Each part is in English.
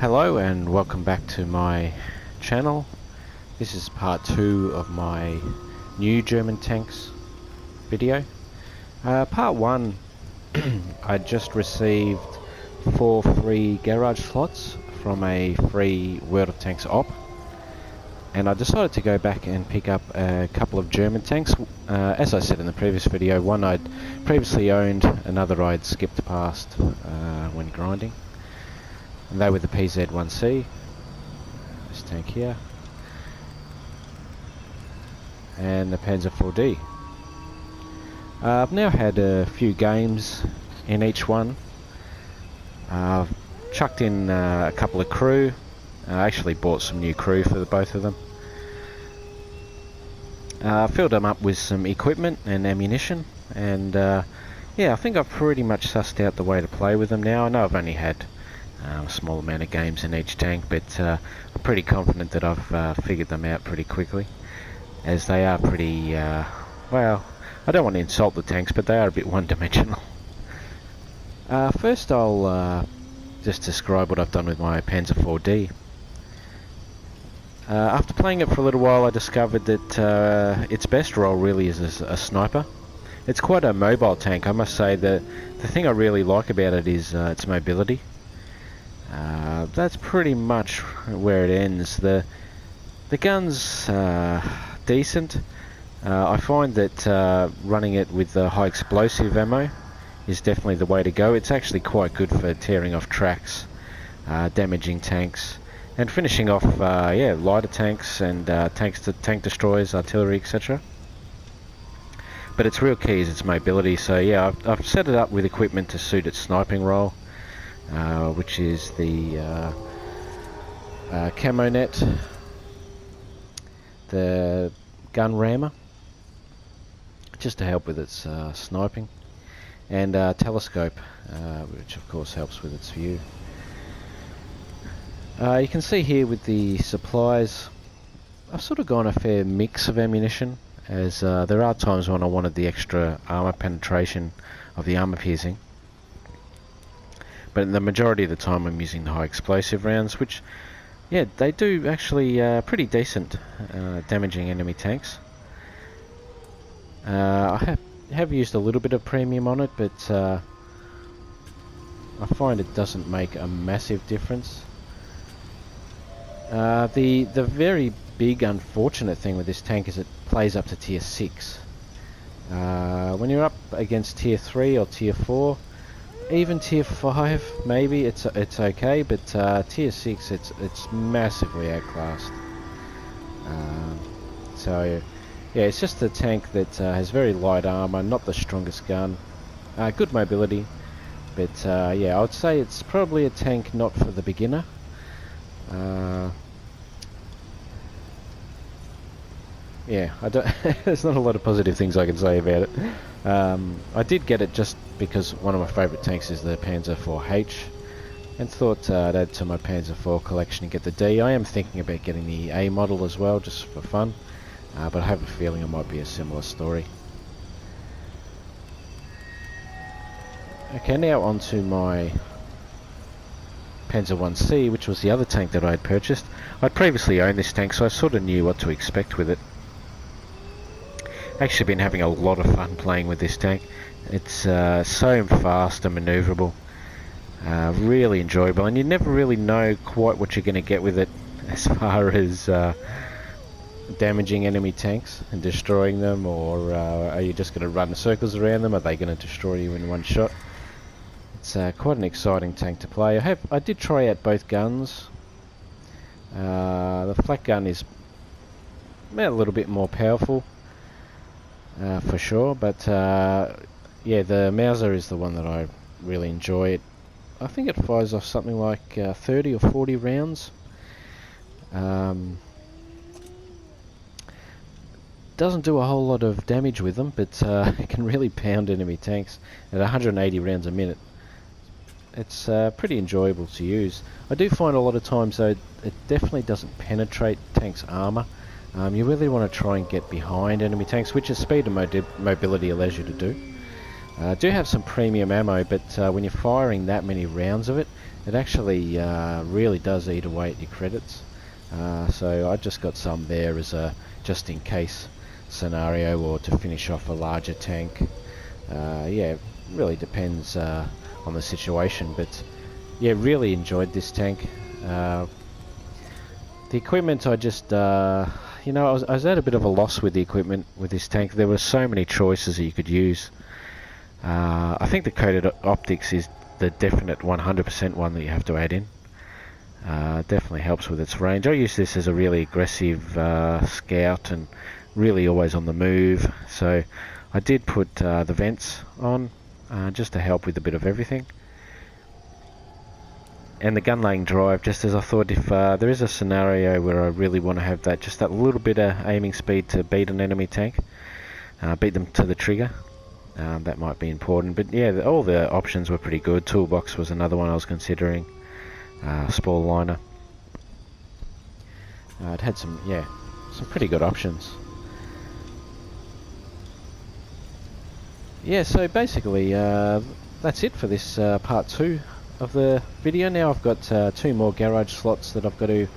Hello and welcome back to my channel. This is part 2 of my new German tanks video. Part 1 I just received 4 free garage slots from a free World of Tanks op, and I decided to go back and pick up a couple of German tanks. As I said in the previous video, one I'd previously owned, another I'd skipped past when grinding. And they were the PZ-1C, this tank here, and the Panzer IV-D. I've now had a few games in each one. I've chucked in a couple of crew. I actually bought some new crew for both of them. Filled them up with some equipment and ammunition, and yeah, I think I've pretty much sussed out the way to play with them now. I know I've only had a small amount of games in each tank, but I'm pretty confident that I've figured them out pretty quickly, as they are pretty, well, I don't want to insult the tanks, but they are a bit one-dimensional. First I'll just describe what I've done with my Panzer IV-D. After playing it for a little while, I discovered that its best role really is as a sniper. It's quite a mobile tank, I must say. That the thing I really like about it is its mobility. That's pretty much where it ends. The gun's decent. I find that running it with the high explosive ammo is definitely the way to go. It's actually quite good for tearing off tracks, damaging tanks, and finishing off yeah, lighter tanks and tank destroyers, artillery, etc. But its real key is its mobility. So yeah, I've set it up with equipment to suit its sniping role, which is the camo net, the gun rammer, just to help with its sniping, and telescope, which of course helps with its view. You can see here with the supplies, I've sort of gone a fair mix of ammunition, as there are times when I wanted the extra armor penetration of the armor piercing. But the majority of the time I'm using the high explosive rounds, which, yeah, they do actually pretty decent damaging enemy tanks. I have used a little bit of premium on it, but I find it doesn't make a massive difference. The very big unfortunate thing with this tank is it plays up to tier 6. When you're up against tier 3 or tier 4, even tier 5 maybe it's okay, but tier 6 it's massively outclassed. So yeah, it's just a tank that has very light armor, not the strongest gun, good mobility, but yeah, I would say it's probably a tank not for the beginner. Yeah, there's not a lot of positive things I can say about it. I did get it just because one of my favourite tanks is the Panzer IV-H, and thought I'd add to my Panzer IV collection and get the D. I am thinking about getting the A model as well, just for fun, but I have a feeling it might be a similar story. Okay, now on to my Panzer 1C, which was the other tank that I had purchased. I'd previously owned this tank, so I sort of knew what to expect with it. Actually been having a lot of fun playing with this tank. It's so fast and manoeuvrable, really enjoyable, and you never really know quite what you're going to get with it as far as damaging enemy tanks and destroying them, or are you just going to run circles around them? Are they going to destroy you in one shot? It's quite an exciting tank to play. I did try out both guns. The flak gun is a little bit more powerful, for sure, but yeah, the Mauser is the one that I really enjoy. I think it fires off something like 30 or 40 rounds. Doesn't do a whole lot of damage with them, but it can really pound enemy tanks at 180 rounds a minute. It's pretty enjoyable to use. I do find a lot of times though it definitely doesn't penetrate tanks' armour. You really want to try and get behind enemy tanks, which is speed and mobility allows you to do. Do have some premium ammo, but when you're firing that many rounds of it, it actually really does eat away at your credits. So I just got some there as a just in case scenario, or to finish off a larger tank. Yeah, it really depends on the situation, but yeah, really enjoyed this tank. The equipment, I just, you know, I was at a bit of a loss with the equipment with this tank. There were so many choices that you could use. I think the coated optics is the definite 100% one that you have to add in. Definitely helps with its range. I use this as a really aggressive scout and really always on the move. So I did put the vents on just to help with a bit of everything. And the gun laying drive, just as I thought, if there is a scenario where I really want to have that, just that little bit of aiming speed to beat an enemy tank, beat them to the trigger, that might be important. But yeah, all the options were pretty good. Toolbox was another one I was considering. Spall liner. It had some pretty good options. Yeah, so basically that's it for this part 2 of the video. Now I've got 2 more garage slots that I've got to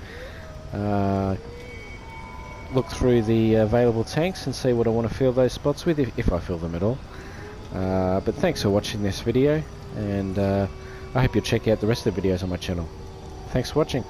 look through the available tanks and see what I want to fill those spots with, if I fill them at all. But thanks for watching this video, and I hope you'll check out the rest of the videos on my channel. Thanks for watching.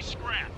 Scrap.